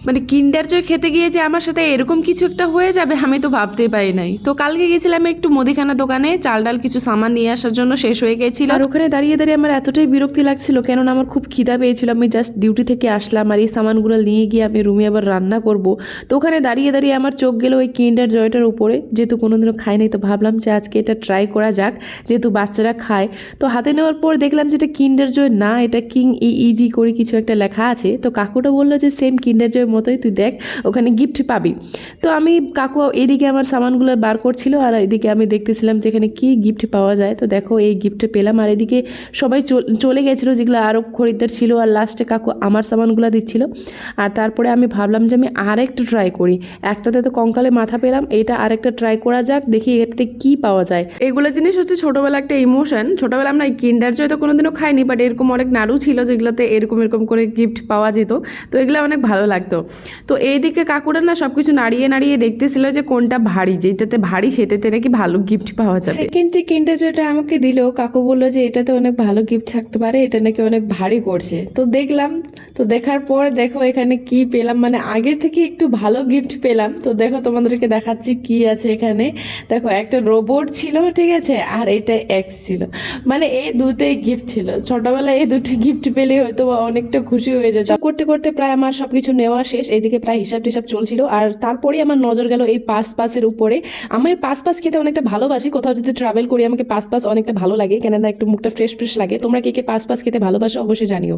মানে কিন্ডার জয় খেতে গিয়ে যে আমার সাথে এরকম কিছু একটা হয়ে যাবে আমি তো ভাবতেই পারি নাই। তো কালকে গেছিলাম একটু মুদিখানা দোকানে, চাল ডাল কিছু সামান নিয়ে আসার জন্য, শেষ হয়ে গেছিল। আর ওখানে দাঁড়িয়ে দাঁড়িয়ে আমার এতটাই বিরক্তি লাগছিল, কেননা আমার খুব খিদা পেয়েছিল। আমি জাস্ট ডিউটি থেকে আসলাম আর এই সামানগুলো নিয়ে গিয়ে আমি রুমে আবার রান্না করব। তো ওখানে দাঁড়িয়ে দাঁড়িয়ে আমার চোখ গেল ওই কিন্ডার জয়টার উপরে, যেহেতু কোনোদিনও খাই নাই তো ভাবলাম যে আজকে এটা ট্রাই করা যাক, যেহেতু বাচ্চারা খায়। তো হাতে নেওয়ার পর দেখলাম যে এটা কিন্ডার জয় না, এটা কিং ইজি করে কিছু একটা লেখা আছে। তো কাকুটা বললো যে সেম কিন্ডার জয়ের মতোই, তুই দেখ ওখানে গিফট পাবি। তো আমি কাকু এদিকে আমার সামানগুলো বার করছিল আর এদিকে আমি দেখতেছিলাম যে এখানে কী গিফট পাওয়া যায়। তো দেখো এই গিফট পেলাম, আর এদিকে সবাই চলে গেছিলো যেগুলো আরও খরিদ্দার ছিল, আর লাস্টে কাকু আমার সামানগুলো দিচ্ছিল। আর তারপরে আমি ভাবলাম যে আমি আরেকটু ট্রাই করি, একটাতে তো কঙ্কালে মাথা পেলাম, এইটা আরেকটা ট্রাই করা যাক, দেখি এটাতে কী পাওয়া যায়। এগুলো জিনিস হচ্ছে ছোটোবেলা একটা ইমোশন। ছোটোবেলা আমরা এই কিন্ডার জয় তো কোনোদিনও খাইনি, বাট এরকম অনেক নাড়ু ছিল যেগুলোতে এরকম এরকম করে গিফট পাওয়া যেত। তো এগুলো অনেক ভালো লাগতো। তো এইদিকে কাকুরা না সব কিছু নাড়িয়ে নাড়িয়ে দেখতেছিল যে কোনটা ভারী, যেটাতে ভারী সেটাতে নাকি ভালো গিফট পাওয়া যাবে। সেকেন্ড যে কিন্ডার জয়টা আমাকে দিল, কাকু বললো যে এটাতে অনেক ভালো গিফট থাকতে পারে, এটা নাকি অনেক ভারী করছে। তো দেখলাম, তো দেখার পর দেখো এখানে কি পেলাম, মানে আগের থেকে একটু ভালো গিফট পেলাম। তো দেখো তোমাদেরকে দেখাচ্ছি কি আছে এখানে। দেখো একটা রোবট ছিল, ঠিক আছে, আর এটা এক্স ছিল, মানে এই দুটোই গিফট ছিল। ছোটবেলায় এই দুটি গিফট পেলে হয়তো অনেকটা খুশি হয়ে যেত। করতে করতে প্রায় আমার সবকিছু নেওয়া শেষ, এইদিকে প্রায় হিসাব টিসাব চলছিল। আর তারপরেই আমার নজর গেল এই পাসের উপরে। আমি পাস খেতে অনেকটা ভালোবাসি, কোথাও যদি ট্রাভেল করি আমাকে পাস অনেকটা ভালো লাগে, কেননা একটু মুখটা ফ্রেশ ফ্রেশ লাগে। তোমরা কে কে পাস খেতে ভালোবাসো অবশ্যই জানিও।